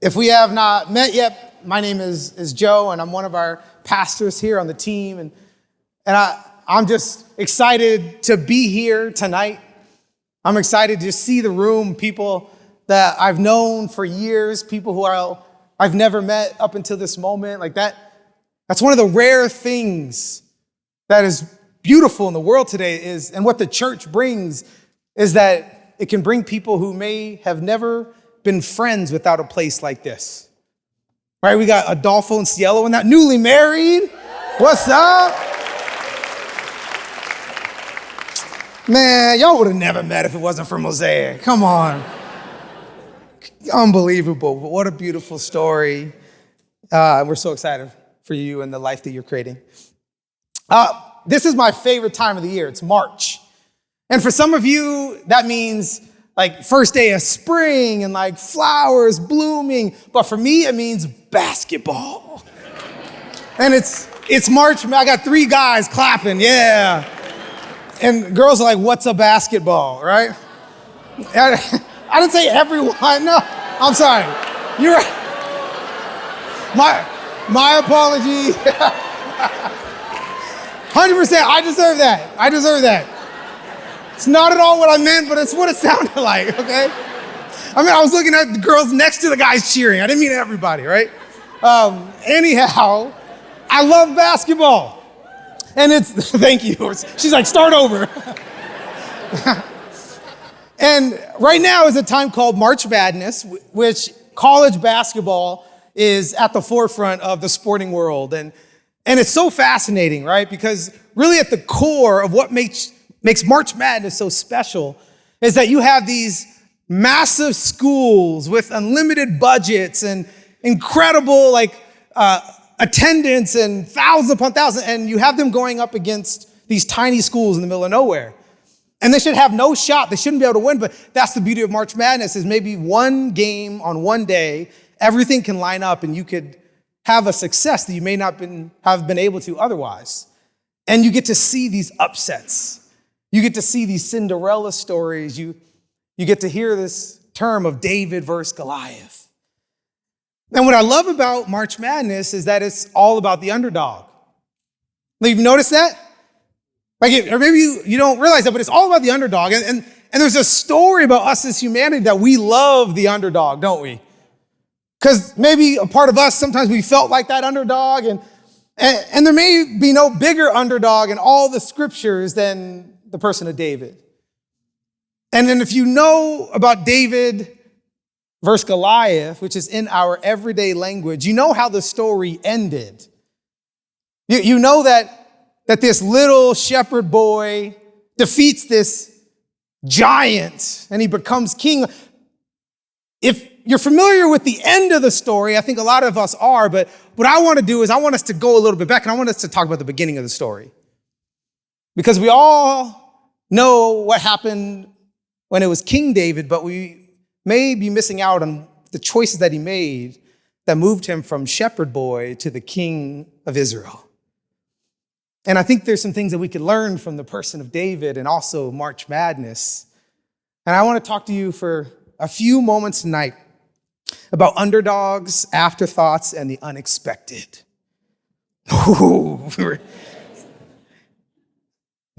If we have not met yet, my name is Joe, and I'm one of our pastors here on the team. And I'm just excited to be here tonight. I'm excited to see the room, people that I've known for years, people who I've never met up until this moment. Like that's one of the rare things that is beautiful in the world today and what the church brings is that it can bring people who may have never been friends without a place like this. Right? We got Adolfo and Cielo and that newly married. What's up? Man, y'all would have never met if it wasn't for Mosaic. Come on. Unbelievable, but what a beautiful story. We're so excited for you and the life that you're creating. This is my favorite time of the year. It's March. And for some of you, that means like first day of spring and like flowers blooming. But for me, it means basketball. And it's March. I got 3 guys clapping, yeah. And girls are like, what's a basketball, right? I didn't say everyone, no. I'm sorry. You're right. My apology. 100%, I deserve that. It's not at all what I meant, but it's what it sounded like, okay? I mean, I was looking at the girls next to the guys cheering. I didn't mean everybody, right? Anyhow, I love basketball. And thank you. She's like, start over. And right now is a time called March Madness, which college basketball is at the forefront of the sporting world. And it's so fascinating, right? Because really at the core of what makes March Madness so special is that you have these massive schools with unlimited budgets and incredible attendance and thousands upon thousands, and you have them going up against these tiny schools in the middle of nowhere. And they should have no shot. They shouldn't be able to win, but that's the beauty of March Madness is maybe one game on one day, everything can line up and you could have a success that you may not have been able to otherwise. And you get to see these upsets. You get to see these Cinderella stories. You get to hear this term of David versus Goliath. And what I love about March Madness is that it's all about the underdog. You've noticed that? Or maybe you don't realize that, but it's all about the underdog. And there's a story about us as humanity that we love the underdog, don't we? Because maybe a part of us, sometimes we felt like that underdog, and there may be no bigger underdog in all the scriptures than the person of David. And then if you know about David versus Goliath, which is in our everyday language, you know how the story ended. You know that this little shepherd boy defeats this giant and he becomes king. If you're familiar with the end of the story, I think a lot of us are, but what I want to do is I want us to go a little bit back and I want us to talk about the beginning of the story. Because we all know what happened when it was King David, but we may be missing out on the choices that he made that moved him from shepherd boy to the king of Israel. And I think there's some things that we could learn from the person of David and also March Madness. And I want to talk to you for a few moments tonight about underdogs, afterthoughts, and the unexpected.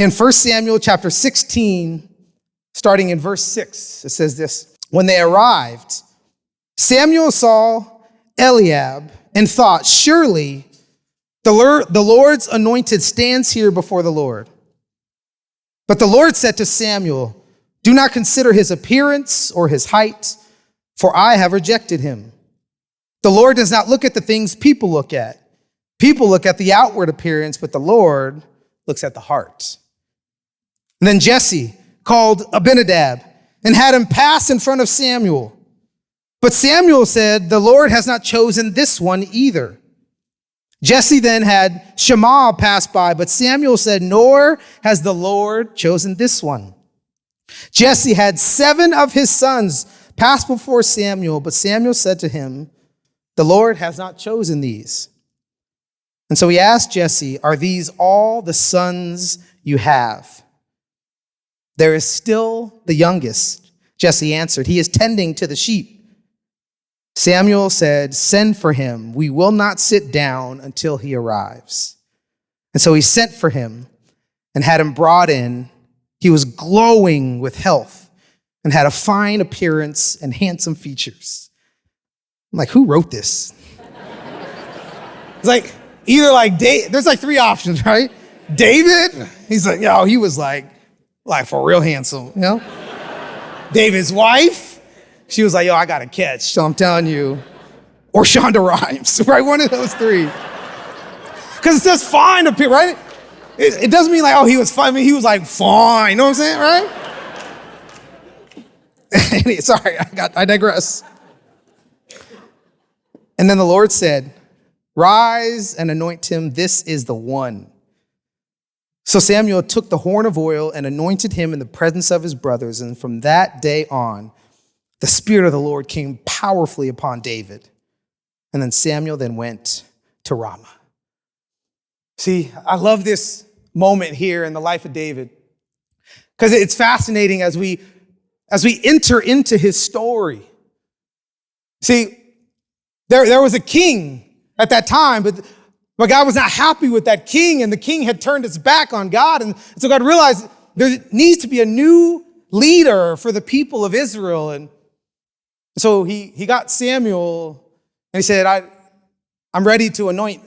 In 1 Samuel chapter 16, starting in verse 6, it says this: When they arrived, Samuel saw Eliab and thought, surely the Lord's anointed stands here before the Lord. But the Lord said to Samuel, do not consider his appearance or his height, for I have rejected him. The Lord does not look at the things people look at. People look at the outward appearance, but the Lord looks at the heart. And then Jesse called Abinadab and had him pass in front of Samuel. But Samuel said, the Lord has not chosen this one either. Jesse then had Shammah pass by, but Samuel said, nor has the Lord chosen this one. Jesse had 7 of his sons pass before Samuel, but Samuel said to him, the Lord has not chosen these. And so he asked Jesse, are these all the sons you have? There is still the youngest, Jesse answered. He is tending to the sheep. Samuel said, "Send for him. We will not sit down until he arrives." And so he sent for him and had him brought in. He was glowing with health and had a fine appearance and handsome features. I'm like, who wrote this? It's like, either like, there's like three options, right? David, he's like, yo, he was like for real handsome, you know? David's wife, she was like, yo, I got a catch, so I'm telling you. Or Shonda Rhimes, right? One of those three. Because it says fine appear, right? It doesn't mean like, oh, he was fine. I mean, he was like fine, you know what I'm saying, right? Sorry, I digress. And then the Lord said, "Rise and anoint him. This is the one." So Samuel took the horn of oil and anointed him in the presence of his brothers. And from that day on, the Spirit of the Lord came powerfully upon David. And then Samuel then went to Ramah. See, I love this moment here in the life of David because it's fascinating as we enter into his story. See, there was a king at that time, but God was not happy with that king, and the king had turned his back on God. And so God realized there needs to be a new leader for the people of Israel. And so he got Samuel, and he said, I'm ready to anoint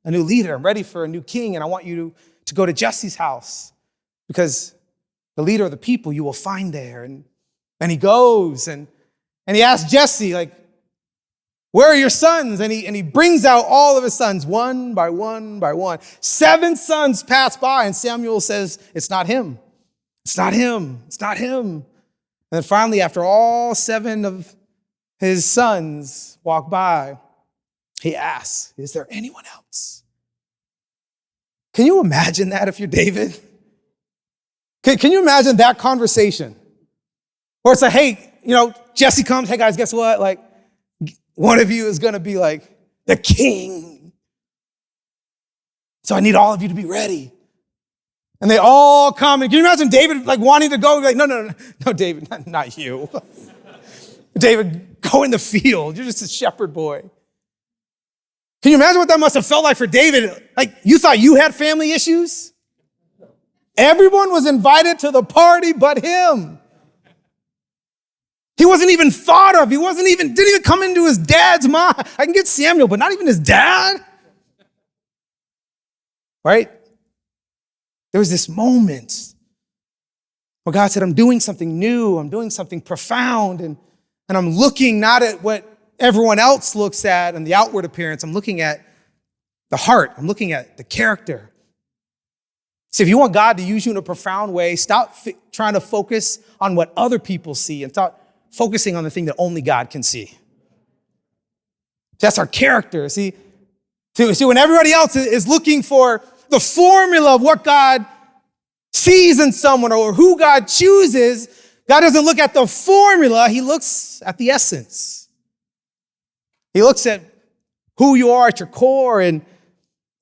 a new leader. I'm ready for a new king, and I want you to go to Jesse's house because the leader of the people you will find there. And he goes, and he asks Jesse, like, where are your sons? And he brings out all of his sons, one by one by one. 7 sons pass by, and Samuel says, it's not him. It's not him. It's not him. And then finally, after all 7 of his sons walk by, he asks, is there anyone else? Can you imagine that if you're David? Can you imagine that conversation? Or it's like, hey, Jesse comes, hey guys, guess what? Like, one of you is going to be like the king. So I need all of you to be ready. And they all come. And can you imagine David like wanting to go? Like, no, David, not you. David, go in the field. You're just a shepherd boy. Can you imagine what that must have felt like for David? Like, you thought you had family issues? Everyone was invited to the party but him. He wasn't even thought of. He didn't even come into his dad's mind. I can get Samuel, but not even his dad. Right? There was this moment where God said, I'm doing something new. I'm doing something profound. And I'm looking not at what everyone else looks at and the outward appearance. I'm looking at the heart. I'm looking at the character. So if you want God to use you in a profound way, stop trying to focus on what other people see and start focusing on the thing that only God can see. That's our character. See, when everybody else is looking for the formula of what God sees in someone or who God chooses, God doesn't look at the formula. He looks at the essence. He looks at who you are at your core. And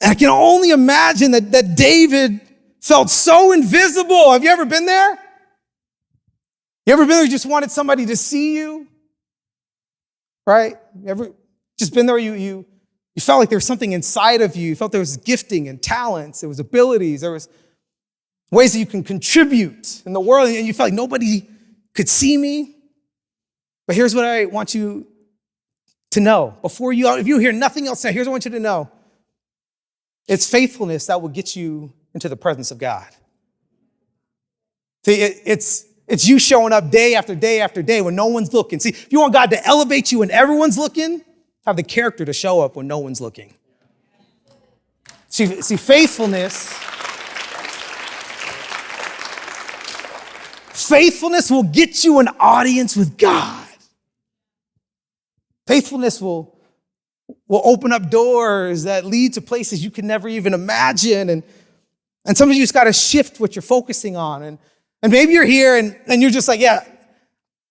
I can only imagine that David felt so invisible. Have you ever been there? You ever been there, you just wanted somebody to see you? Right? You ever just been there, you felt like there was something inside of you. You felt there was gifting and talents, there was abilities, there was ways that you can contribute in the world, and you felt like nobody could see me. But here's what I want you to know. If you hear nothing else, here's what I want you to know. It's faithfulness that will get you into the presence of God. See, it's you showing up day after day after day when no one's looking. See, if you want God to elevate you when everyone's looking, have the character to show up when no one's looking. See, faithfulness will get you an audience with God. Faithfulness will open up doors that lead to places you can never even imagine. And sometimes you just got to shift what you're focusing on. And maybe you're here and you're just like, yeah,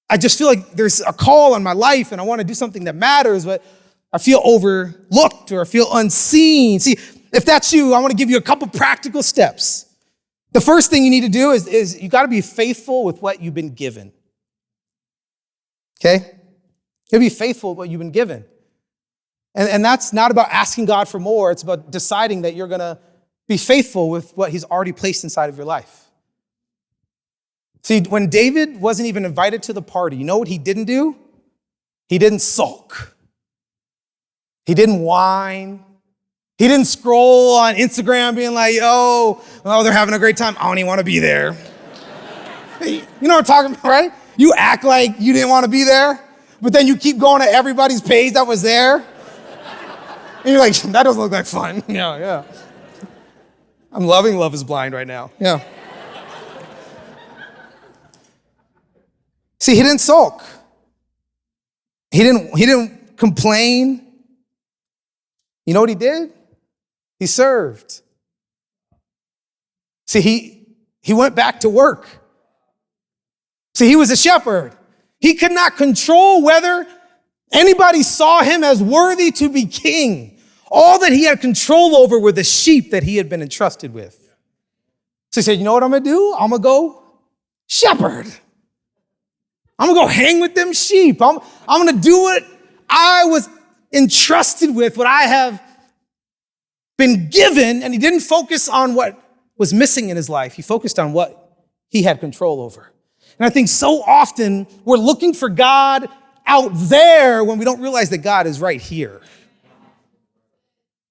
I just feel like there's a call on my life and I want to do something that matters, but I feel overlooked or I feel unseen. See, if that's you, I want to give you a couple practical steps. The first thing you need to do is you got to be faithful with what you've been given. Okay? You'll be faithful with what you've been given. And that's not about asking God for more. It's about deciding that you're going to be faithful with what he's already placed inside of your life. See, when David wasn't even invited to the party, you know what he didn't do? He didn't sulk. He didn't whine. He didn't scroll on Instagram being like, oh, they're having a great time. I don't even want to be there. You know what I'm talking about, right? You act like you didn't want to be there, but then you keep going to everybody's page that was there. And you're like, that doesn't look like fun. Yeah. I'm loving Love is Blind right now. Yeah. See, he didn't sulk. He didn't complain. You know what he did? He served. See, he went back to work. See, he was a shepherd. He could not control whether anybody saw him as worthy to be king. All that he had control over were the sheep that he had been entrusted with. So he said, you know what I'm going to do? I'm going to go shepherd. I'm going to go hang with them sheep. I'm going to do what I was entrusted with, what I have been given. And he didn't focus on what was missing in his life. He focused on what he had control over. And I think so often we're looking for God out there when we don't realize that God is right here.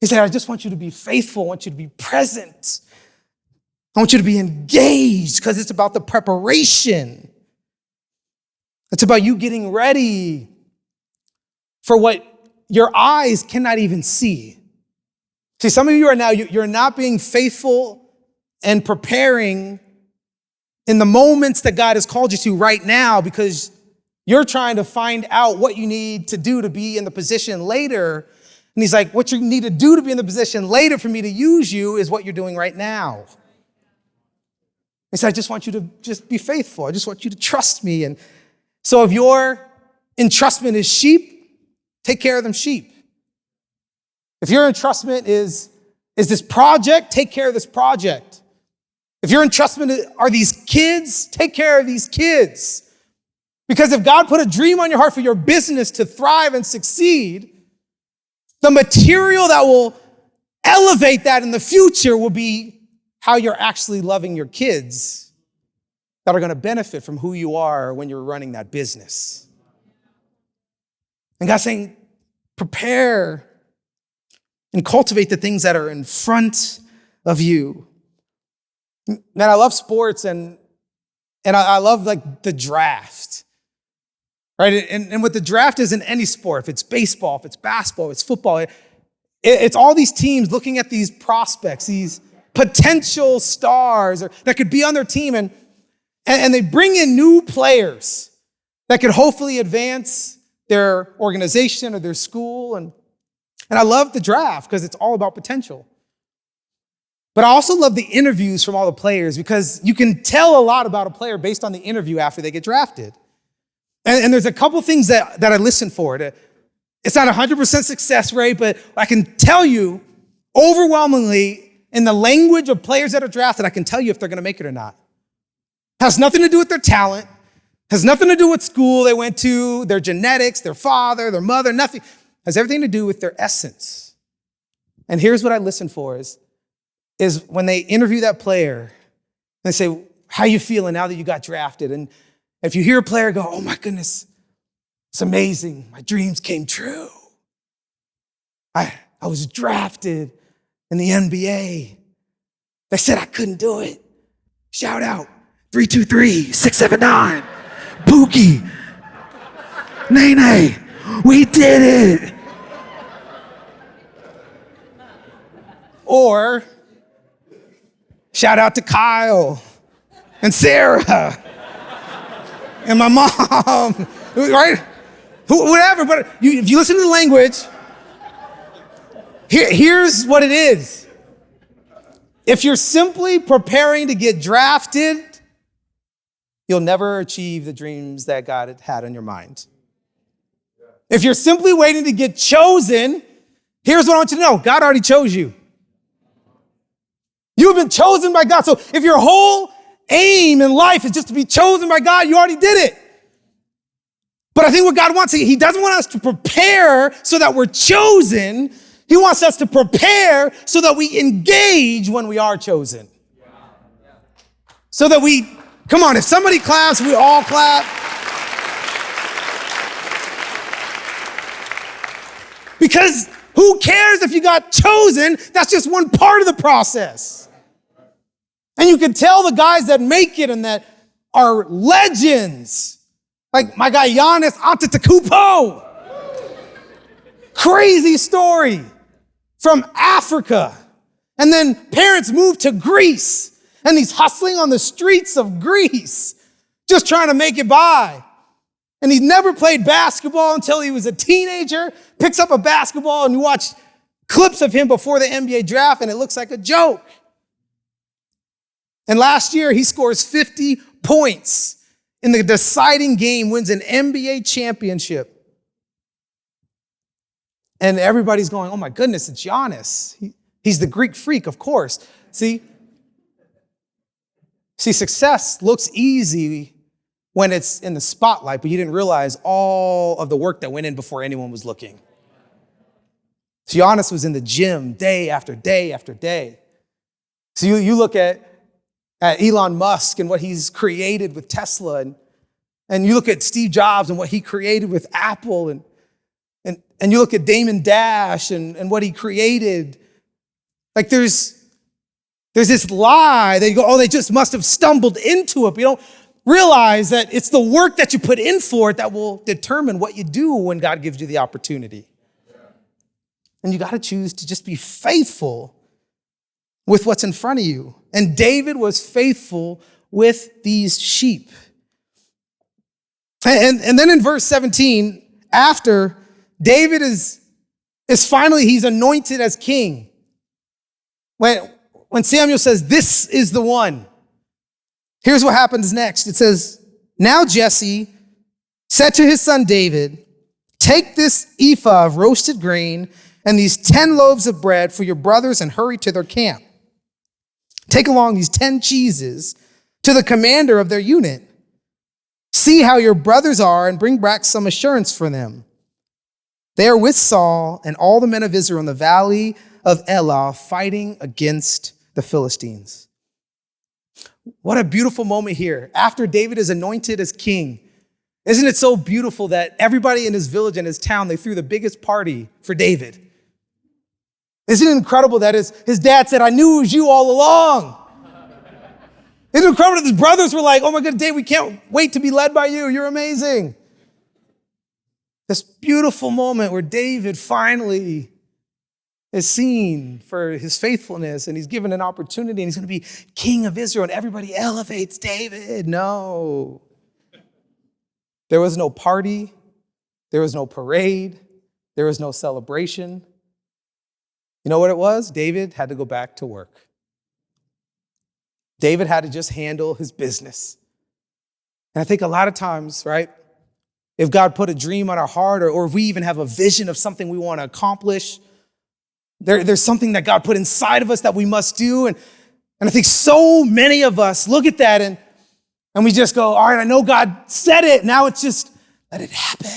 He said, I just want you to be faithful. I want you to be present. I want you to be engaged because it's about the preparation. It's about you getting ready for what your eyes cannot even see. See, some of you are now, you're not being faithful and preparing in the moments that God has called you to right now because you're trying to find out what you need to do to be in the position later. And he's like, what you need to do to be in the position later for me to use you is what you're doing right now. He said, I just want you to just be faithful. I just want you to trust me. And so if your entrustment is sheep, take care of them sheep. If your entrustment is this project, take care of this project. If your entrustment are these kids, take care of these kids. Because if God put a dream on your heart for your business to thrive and succeed, the material that will elevate that in the future will be how you're actually loving your kids that are going to benefit from who you are when you're running that business. And God's saying, prepare and cultivate the things that are in front of you. Man, I love sports and I love like the draft. Right? And what the draft is in any sport, if it's baseball, if it's basketball, if it's football, it's all these teams looking at these prospects, these potential stars that could be on their team, and they bring in new players that could hopefully advance their organization or their school. And I love the draft because it's all about potential. But I also love the interviews from all the players because you can tell a lot about a player based on the interview after they get drafted. And there's a couple things that I listen for. It's not 100% success rate, but I can tell you overwhelmingly in the language of players that are drafted, I can tell you if they're going to make it or not. Has nothing to do with their talent. Has nothing to do with school they went to, their genetics, their father, their mother, nothing. Has everything to do with their essence. And here's what I listen for is when they interview that player, they say, how you feeling now that you got drafted? And if you hear a player go, oh my goodness, it's amazing. My dreams came true. I was drafted in the NBA. They said I couldn't do it. Shout out, 323-679, Boogie, Nene, we did it. Or shout out to Kyle and Sarah and my mom, right? Whatever, but if you listen to the language, here's what it is. If you're simply preparing to get drafted, you'll never achieve the dreams that God had on your mind. If you're simply waiting to get chosen, here's what I want you to know. God already chose you. You've been chosen by God. So if your whole aim in life is just to be chosen by God, you already did it. But I think what God wants, he doesn't want us to prepare so that we're chosen. He wants us to prepare so that we engage when we are chosen. So that come on, if somebody claps, we all clap. Because who cares if you got chosen? That's just one part of the process. And you can tell the guys that make it and that are legends. Like my guy Giannis Antetokounmpo. Crazy story from Africa. And then parents moved to Greece. And he's hustling on the streets of Greece, just trying to make it by. And he never played basketball until he was a teenager, picks up a basketball, and you watch clips of him before the NBA draft, and it looks like a joke. And last year, he scores 50 points in the deciding game, wins an NBA championship. And everybody's going, oh my goodness, it's Giannis. He's the Greek freak, of course. See, success looks easy when it's in the spotlight, but you didn't realize all of the work that went in before anyone was looking. So Giannis was in the gym day after day after day. So you look at Elon Musk and what he's created with Tesla, and you look at Steve Jobs and what he created with Apple, and you look at Damon Dash and what he created. Like there's this lie that you go, oh, they just must have stumbled into it. But you don't realize that it's the work that you put in for it that will determine what you do when God gives you the opportunity. And you got to choose to just be faithful with what's in front of you. And David was faithful with these sheep. And then in verse 17, after David is finally, he's anointed as king. When Samuel says, this is the one, here's what happens next. It says, now Jesse said to his son David, take this ephah of roasted grain and these 10 loaves of bread for your brothers and hurry to their camp. Take along these 10 cheeses to the commander of their unit. See how your brothers are and bring back some assurance for them. They are with Saul and all the men of Israel in the valley of Elah fighting against the Philistines. What a beautiful moment here. After David is anointed as king, isn't it so beautiful that everybody in his village and his town, they threw the biggest party for David? Isn't it incredible that his dad said, I knew it was you all along? Isn't it incredible that his brothers were like, oh my God, Dave, we can't wait to be led by you. You're amazing. This beautiful moment where David finally is seen for his faithfulness and he's given an opportunity and he's going to be king of Israel and everybody elevates David. No. There was no party. There was no parade. There was no celebration. You know what it was? David had to go back to work. David had to just handle his business. And I think a lot of times, right, if God put a dream on our heart or if we even have a vision of something we want to accomplish, there's something that God put inside of us that we must do. And I think so many of us look at that and we just go, all right, I know God said it. Now it's just, let it happen.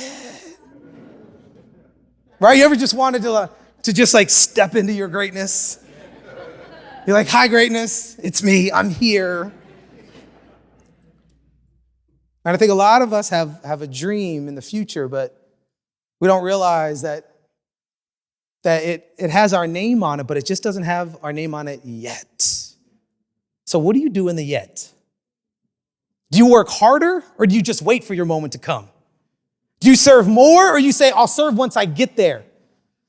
Right? You ever just wanted to just like step into your greatness? You're like, hi, greatness. It's me. I'm here. And I think a lot of us have a dream in the future, but we don't realize that it has our name on it, but it just doesn't have our name on it yet. So what do you do in the yet? Do you work harder or do you just wait for your moment to come? Do you serve more or you say, I'll serve once I get there?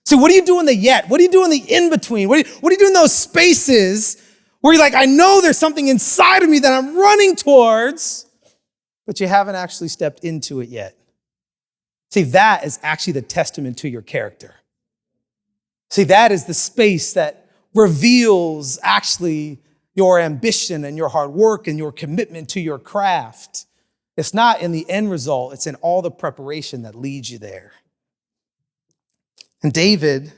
So what do you do in the yet? What do you do in the in-between? What do you do in those spaces where you're like, I know there's something inside of me that I'm running towards, but you haven't actually stepped into it yet? See, that is actually the testament to your character. See, that is the space that reveals actually your ambition and your hard work and your commitment to your craft. It's not in the end result, it's in all the preparation that leads you there. And David,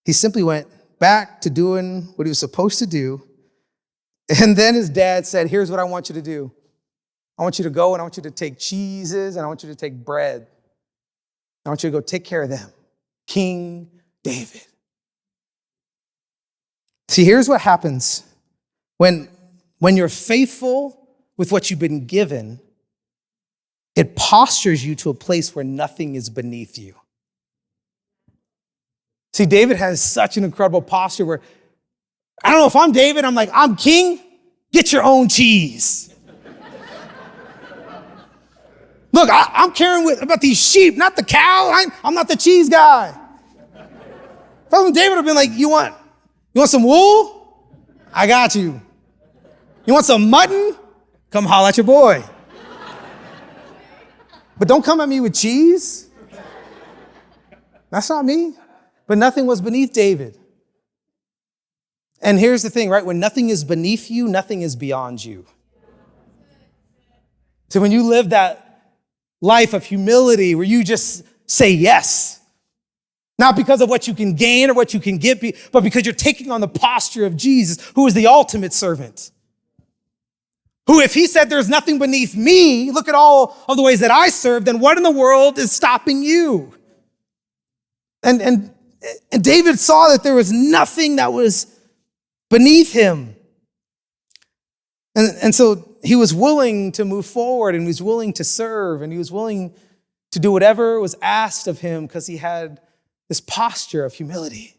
he simply went back to doing what he was supposed to do. And then his dad said, here's what I want you to do. I want you to go and I want you to take cheeses and I want you to take bread. I want you to go take care of them. King David. See, here's what happens when you're faithful with what you've been given. It postures you to a place where nothing is beneath you. See, David has such an incredible posture where, I don't know if I'm David, I'm like, I'm king, get your own cheese. Look, I'm caring about these sheep, not the cow. I'm not the cheese guy. If I was David, I'd been like, you want some wool? I got you. You want some mutton? Come holler at your boy. But don't come at me with cheese. That's not me. But nothing was beneath David. And here's the thing, right? When nothing is beneath you, nothing is beyond you. So when you live that life of humility where you just say yes, not because of what you can gain or what you can get, but because you're taking on the posture of Jesus, who is the ultimate servant. Who, if he said there's nothing beneath me, look at all of the ways that I serve, then what in the world is stopping you? And David saw that there was nothing that was beneath him. And so he was willing to move forward, and he was willing to serve, and he was willing to do whatever was asked of him because he had this posture of humility.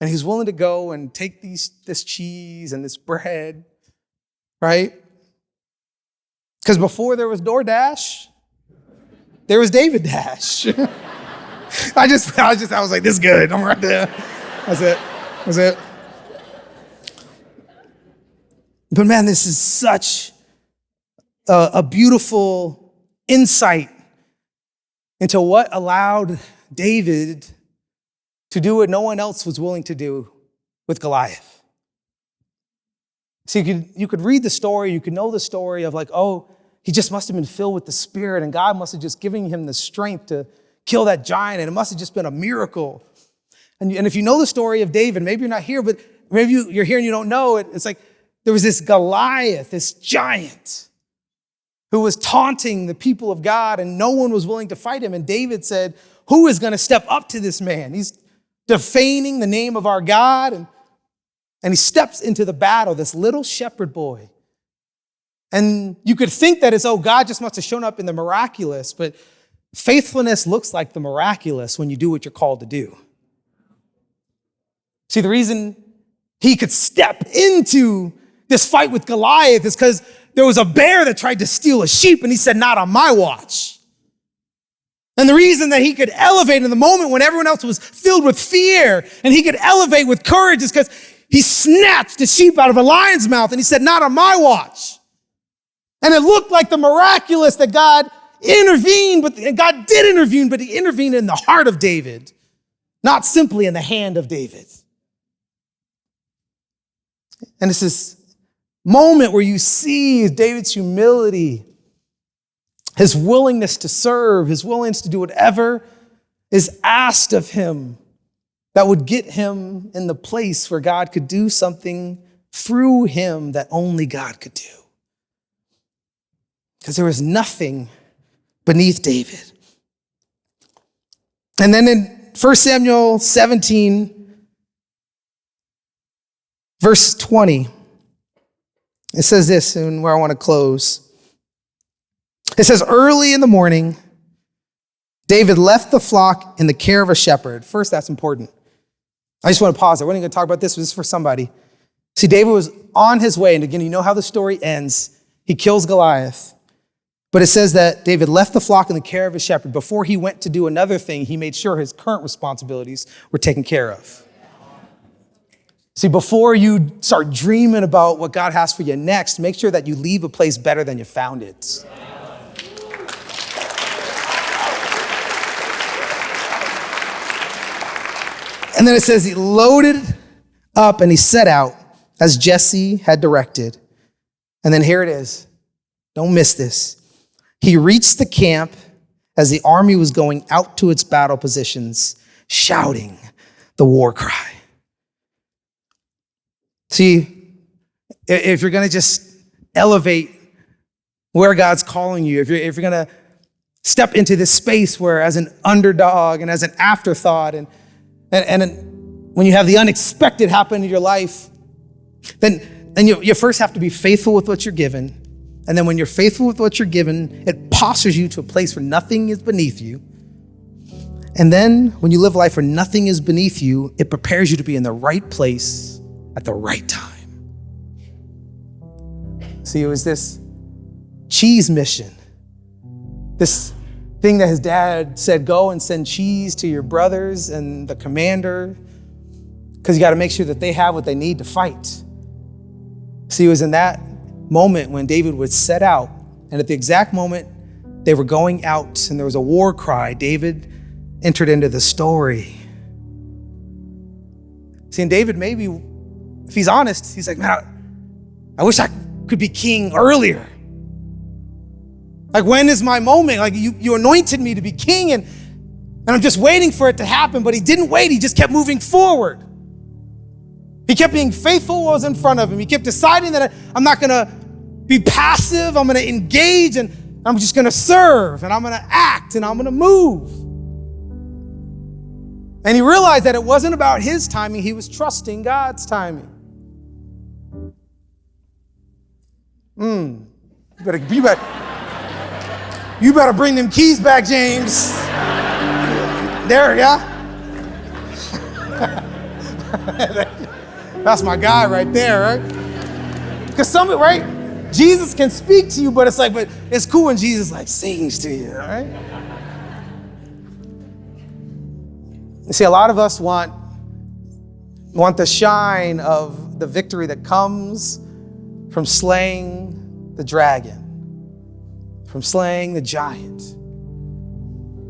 And he was willing to go and take this cheese and this bread, right? Because before there was DoorDash, there was David Dash. I was like, this is good. I'm right there. That's it. But man, this is such a beautiful insight into what allowed David to do what no one else was willing to do with Goliath. See, you could read the story, you could know the story of like, oh, he just must have been filled with the Spirit and God must have just given him the strength to kill that giant, and it must have just been a miracle. And if you know the story of David, maybe you're not here, but maybe you're here and you don't know it. It's like there was this Goliath, this giant, who was taunting the people of God, and no one was willing to fight him. And David said, who is going to step up to this man? He's defaming the name of our God. And he steps into the battle, this little shepherd boy. And you could think that God just must have shown up in the miraculous, but faithfulness looks like the miraculous when you do what you're called to do. See, the reason he could step into this fight with Goliath is because there was a bear that tried to steal a sheep, and he said, not on my watch. And the reason that he could elevate in the moment when everyone else was filled with fear, and he could elevate with courage, is because he snatched a sheep out of a lion's mouth, and he said, not on my watch. And it looked like the miraculous that God intervened, and God did intervene, but he intervened in the heart of David, not simply in the hand of David. And it's this moment where you see David's humility, his willingness to serve, his willingness to do whatever is asked of him that would get him in the place where God could do something through him that only God could do. Because there was nothing beneath David. And then in 1 Samuel 17, verse 20, it says this, and where I want to close. It says, early in the morning, David left the flock in the care of a shepherd. First, that's important. I just want to pause there. We're not going to talk about this, but this is for somebody. See, David was on his way, and again, you know how the story ends. He kills Goliath. But it says that David left the flock in the care of a shepherd. Before he went to do another thing, he made sure his current responsibilities were taken care of. See, before you start dreaming about what God has for you next, make sure that you leave a place better than you found it. And then it says he loaded up and he set out as Jesse had directed. And then here it is. Don't miss this. He reached the camp as the army was going out to its battle positions, shouting the war cry. See, if you're going to just elevate where God's calling you, if you're going to step into this space where as an underdog and as an afterthought and when you have the unexpected happen in your life, then you first have to be faithful with what you're given. And then when you're faithful with what you're given, it postures you to a place where nothing is beneath you. And then when you live life where nothing is beneath you, it prepares you to be in the right place at the right time. See, it was this cheese mission, this thing that his dad said, go and send cheese to your brothers and the commander, because you got to make sure that they have what they need to fight. See, it was in that moment when David would set out, and at the exact moment they were going out and there was a war cry, David entered into the story. See, and David, maybe, if he's honest, he's like, man, I wish I could be king earlier. Like, when is my moment? Like, you anointed me to be king, and I'm just waiting for it to happen. But he didn't wait. He just kept moving forward. He kept being faithful what was in front of him. He kept deciding that I'm not going to be passive. I'm going to engage, and I'm just going to serve, and I'm going to act, and I'm going to move. And he realized that it wasn't about his timing. He was trusting God's timing. You better bring them keys back, James. There, yeah. That's my guy right there, right? Because right? Jesus can speak to you, but it's cool when Jesus sings to you, all right? You see, a lot of us want the shine of the victory that comes from slaying the dragon, from slaying the giant,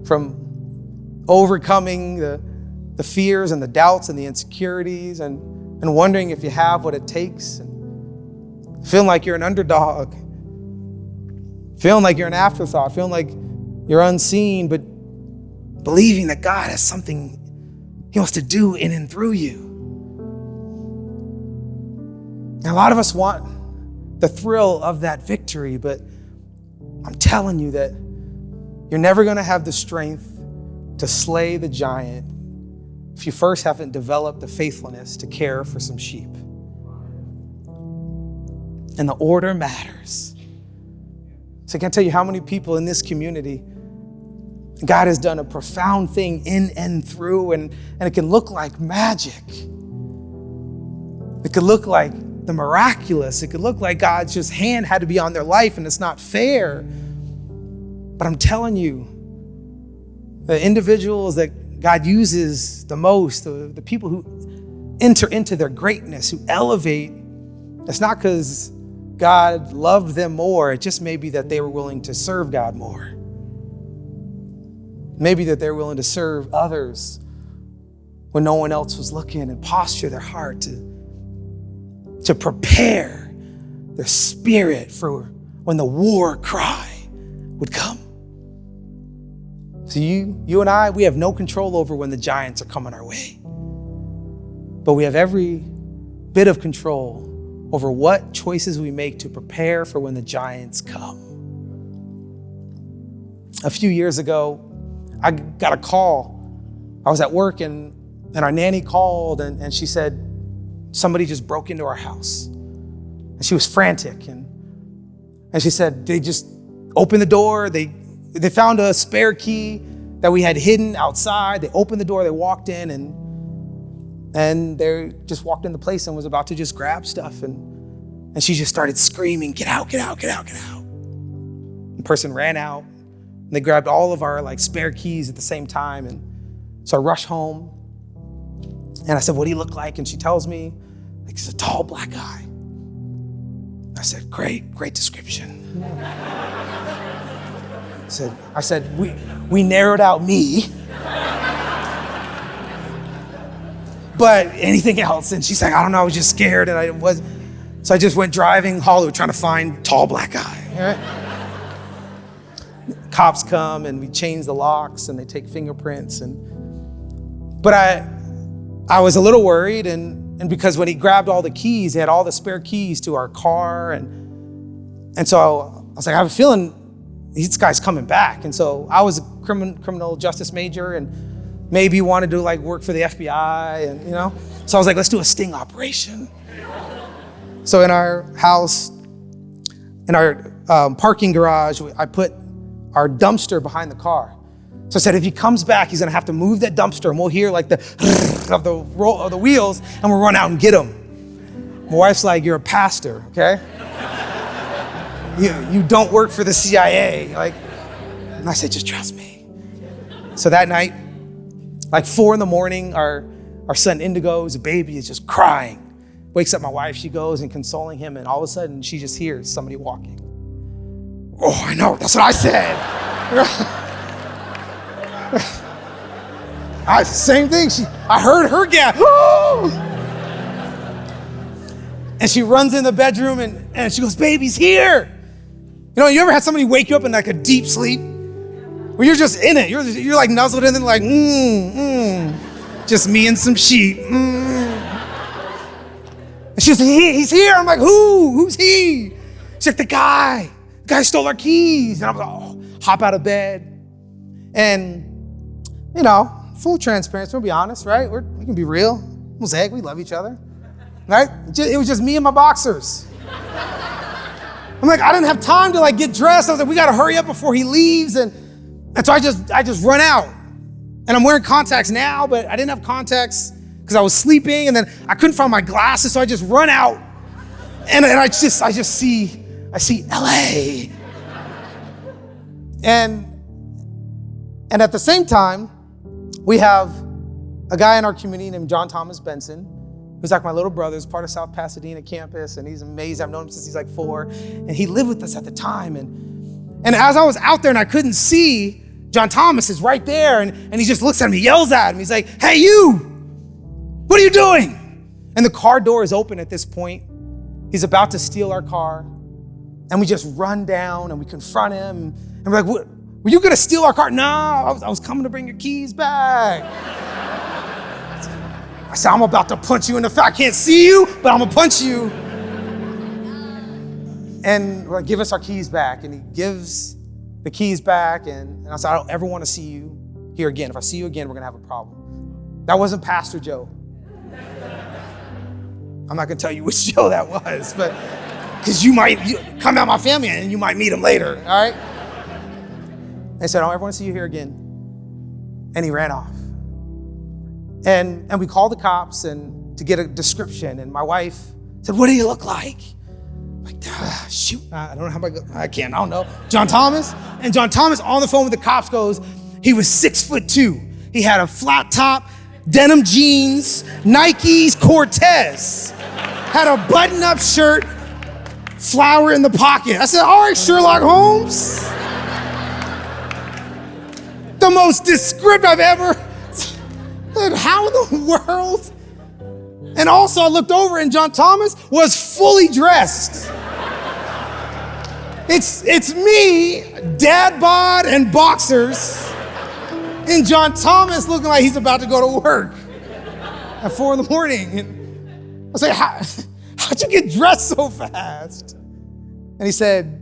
from overcoming the fears and the doubts and the insecurities and wondering if you have what it takes, and feeling like you're an underdog, feeling like you're an afterthought, feeling like you're unseen, but believing that God has something He wants to do in and through you. And a lot of us want the thrill of that victory, but I'm telling you that you're never going to have the strength to slay the giant if you first haven't developed the faithfulness to care for some sheep. And the order matters. So I can't tell you how many people in this community God has done a profound thing in and through, and it can look like magic. It could look like the miraculous. It could look like God's just hand had to be on their life, and it's not fair. But I'm telling you, the individuals that God uses the most, the people who enter into their greatness, who elevate, it's not because God loved them more. It just may be that they were willing to serve God more. Maybe that they're willing to serve others when no one else was looking, and posture their heart to prepare their spirit for when the war cry would come. So you and I, we have no control over when the giants are coming our way. But we have every bit of control over what choices we make to prepare for when the giants come. A few years ago, I got a call. I was at work and our nanny called and she said, somebody just broke into our house. And she was frantic. And she said, they just opened the door. They found a spare key that we had hidden outside. They opened the door, they walked in and they just walked in the place and was about to just grab stuff. And she just started screaming, get out, get out, get out, get out. The person ran out. And they grabbed all of our spare keys at the same time. And so I rushed home and I said, what do you look like? And she tells me, he's a tall black guy. I said, great description. I said, we narrowed out me. But anything else? And she's like, I don't know, I was just scared. So I just went driving Hollywood trying to find tall black guy. All right? Cops come and we change the locks and they take fingerprints. But I was a little worried and because when he grabbed all the keys, he had all the spare keys to our car. And so was like, I have a feeling this guy's coming back. And so I was a criminal justice major and maybe wanted to like work for the FBI and, So I was like, let's do a sting operation. So in our house, in our parking garage, I put our dumpster behind the car. So I said, if he comes back, he's gonna have to move that dumpster and we'll hear like the of the roll of the wheels and we'll run out and get him. My wife's like, you're a pastor, okay? You don't work for the CIA. And I said, just trust me. So that night, like 4 a.m, our son Indigo, who's a baby, is just crying. Wakes up my wife, she goes and consoling him, and all of a sudden she just hears somebody walking. Oh, I know, that's what I said. Same thing, I heard her gasp. And she runs in the bedroom and she goes, baby's here. You ever had somebody wake you up in like a deep sleep? Where you're just in it, you're like nuzzled in and like, just me and some sheep. And she was like, he's here. I'm like, who's he? She's like, the guy stole our keys. And I'm like, hop out of bed. And, full transparency, we'll be honest, right? We can be real. Mosaic, we love each other, right? It was just me and my boxers. I'm like, I didn't have time to like get dressed. I was like, we gotta hurry up before he leaves. And so I just run out. And I'm wearing contacts now, but I didn't have contacts because I was sleeping, and then I couldn't find my glasses, so I just run out. And I just see LA. And at the same time, we have a guy in our community named John Thomas Benson, who's like my little brother, who's part of South Pasadena campus, and he's amazing. I've known him since he's like 4, and he lived with us at the time. And as I was out there and I couldn't see, John Thomas is right there, and he just looks at me, yells at him. He's like, hey, you, what are you doing? And the car door is open at this point. He's about to steal our car, and we just run down and we confront him, and we're like, what, were you gonna steal our car? No, I was coming to bring your keys back. I said, I'm about to punch you in the face. I can't see you, but I'm gonna punch you. And we're like, give us our keys back. And he gives the keys back. And I said, I don't ever want to see you here again. If I see you again, we're gonna have a problem. That wasn't Pastor Joe. I'm not gonna tell you which Joe that was, but because you come out my family and you might meet him later, all right? And I said, I don't ever want to see you here again. And he ran off. And we called the cops and to get a description. And my wife said, what do you look like? I'm like, shoot, I don't know I don't know. John Thomas? And John Thomas on the phone with the cops goes, he was 6'2". He had a flat top, denim jeans, Nikes Cortez, had a button-up shirt, flower in the pocket. I said, all right, Sherlock Holmes. The most descriptive I've ever. How in the world? And also I looked over and John Thomas was fully dressed. It's me, dad bod and boxers, and John Thomas looking like he's about to go to work at 4 a.m. And I was like, how'd you get dressed so fast? And he said,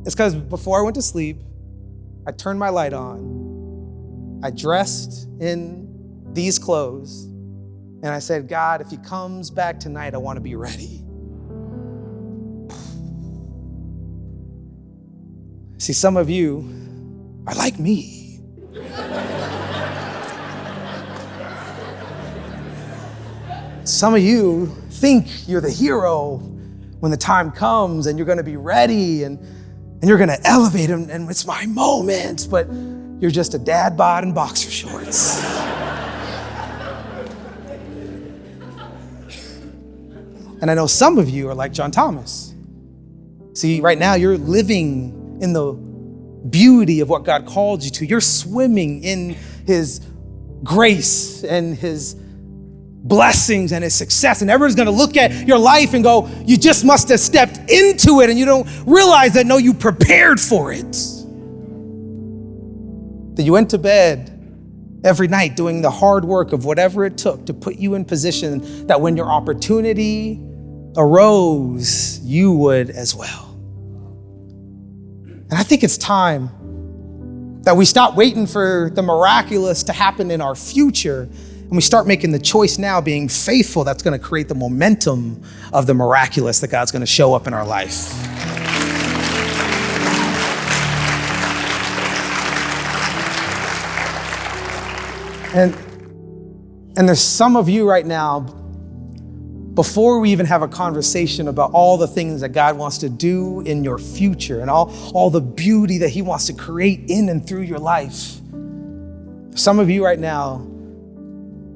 it's because before I went to sleep, I turned my light on. I dressed in these clothes, and I said, God, if he comes back tonight, I want to be ready. See, some of you are like me. Some of you think you're the hero when the time comes and you're going to be ready and you're going to elevate him and it's my moment, but you're just a dad bod in boxer shorts. And I know some of you are like John Thomas. See, right now you're living in the beauty of what God called you to. You're swimming in his grace and his blessings and his success. And everyone's gonna look at your life and go, you just must have stepped into it and you don't realize that, no, you prepared for it. That you went to bed every night doing the hard work of whatever it took to put you in position that when your opportunity arose, you would as well. And I think it's time that we stop waiting for the miraculous to happen in our future and we start making the choice now, being faithful, that's going to create the momentum of the miraculous that God's going to show up in our life. And there's some of you right now, before we even have a conversation about all the things that God wants to do in your future and all the beauty that he wants to create in and through your life, some of you right now,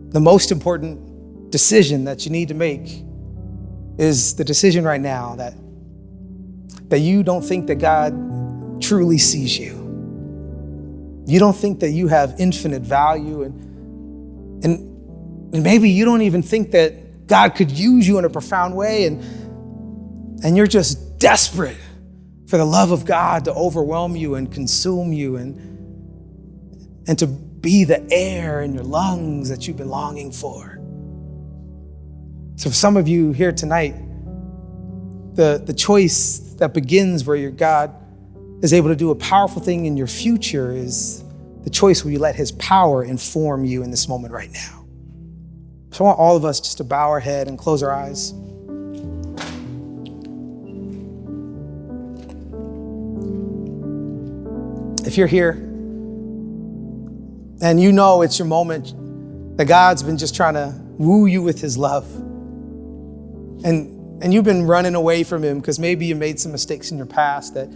the most important decision that you need to make is the decision right now that you don't think that God truly sees you. You don't think that you have infinite value, and maybe you don't even think that God could use you in a profound way, and you're just desperate for the love of God to overwhelm you and consume you and to be the air in your lungs that you've been longing for. So for some of you here tonight, the choice that begins where your God is able to do a powerful thing in your future is the choice where you let his power inform you in this moment right now. So I want all of us just to bow our head and close our eyes. If you're here and you know it's your moment, that God's been just trying to woo you with his love, and you've been running away from him because maybe you made some mistakes in your past that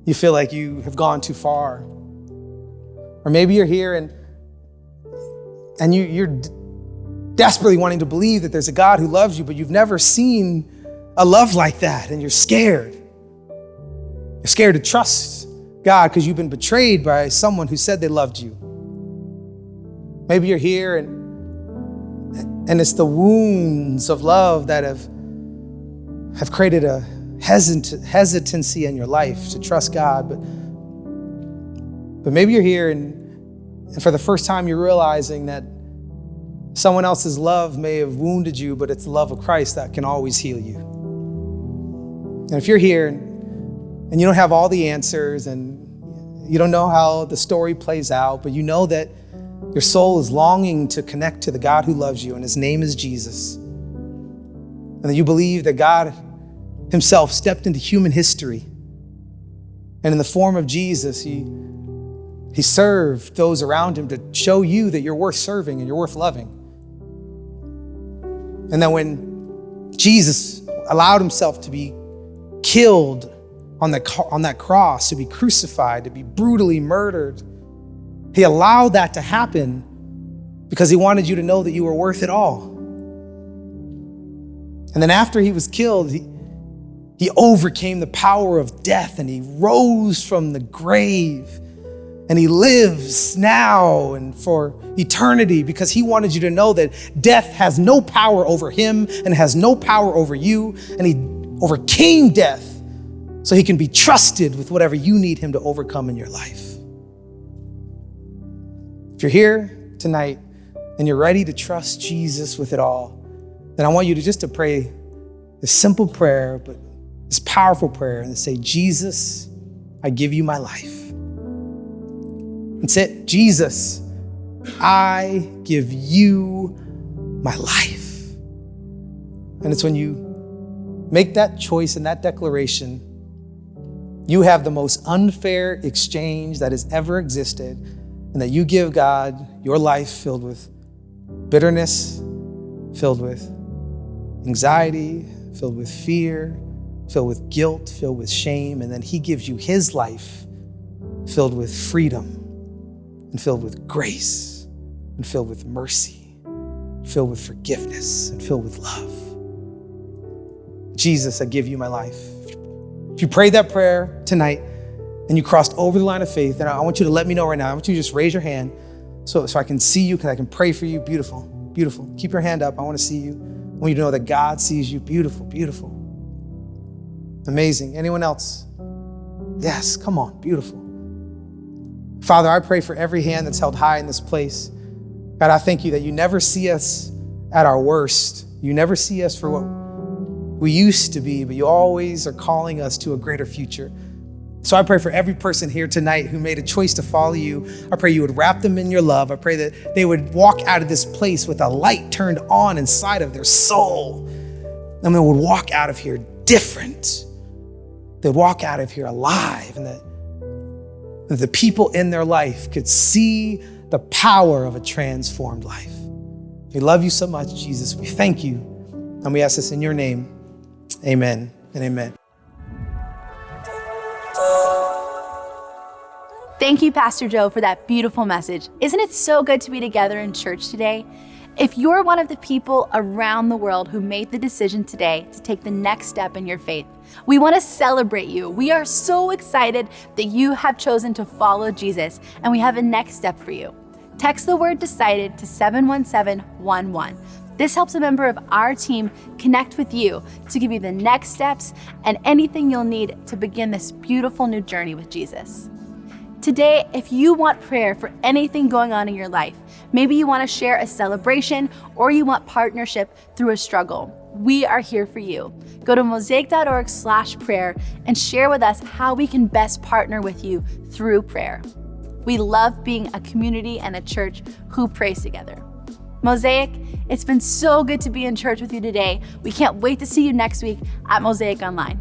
you feel like you have gone too far. Or maybe you're here and you're desperately wanting to believe that there's a God who loves you, but you've never seen a love like that, and you're scared. You're scared to trust God because you've been betrayed by someone who said they loved you. Maybe you're here and it's the wounds of love that have created a hesitancy in your life to trust God. But maybe you're here and for the first time you're realizing that someone else's love may have wounded you, but it's the love of Christ that can always heal you. And if you're here and you don't have all the answers and you don't know how the story plays out, but you know that your soul is longing to connect to the God who loves you, and his name is Jesus, and that you believe that God himself stepped into human history, and in the form of Jesus, he served those around him to show you that you're worth serving and you're worth loving. And that when Jesus allowed himself to be killed on that cross, to be crucified, to be brutally murdered, he allowed that to happen because he wanted you to know that you were worth it all. And then after he was killed, he overcame the power of death and he rose from the grave. And he lives now and for eternity because he wanted you to know that death has no power over him and has no power over you. And he overcame death so he can be trusted with whatever you need him to overcome in your life. If you're here tonight and you're ready to trust Jesus with it all, then I want you to pray this simple prayer, but this powerful prayer, and to say, Jesus, I give you my life. That's it. Jesus, I give you my life. And it's when you make that choice and that declaration, you have the most unfair exchange that has ever existed, and that you give God your life filled with bitterness, filled with anxiety, filled with fear, filled with guilt, filled with shame, and then he gives you his life filled with freedom, and filled with grace, and filled with mercy, filled with forgiveness, and filled with love. Jesus, I give you my life. If you prayed that prayer tonight and you crossed over the line of faith, then I want you to let me know right now. I want you to just raise your hand so I can see you, because I can pray for you. Beautiful, beautiful. Keep your hand up. I want to see you. I want you to know that God sees you. Beautiful, beautiful. Amazing. Anyone else? Yes, come on, beautiful. Father, I pray for every hand that's held high in this place. God, I thank you that you never see us at our worst. You never see us for what we used to be, but you always are calling us to a greater future. So I pray for every person here tonight who made a choice to follow you. I pray you would wrap them in your love. I pray that they would walk out of this place with a light turned on inside of their soul. And they would walk out of here different. They'd walk out of here alive, and that the people in their life could see the power of a transformed life. We love you so much, Jesus. We thank you. And we ask this in your name. Amen and amen. Thank you, Pastor Joe, for that beautiful message. Isn't it so good to be together in church today? If you're one of the people around the world who made the decision today to take the next step in your faith, we want to celebrate you. We are so excited that you have chosen to follow Jesus, and we have a next step for you. Text the word decided to 71711. This helps a member of our team connect with you to give you the next steps and anything you'll need to begin this beautiful new journey with Jesus. Today, if you want prayer for anything going on in your life, maybe you want to share a celebration or you want partnership through a struggle, we are here for you. Go to mosaic.org/prayer and share with us how we can best partner with you through prayer. We love being a community and a church who prays together. Mosaic, it's been so good to be in church with you today. We can't wait to see you next week at Mosaic Online.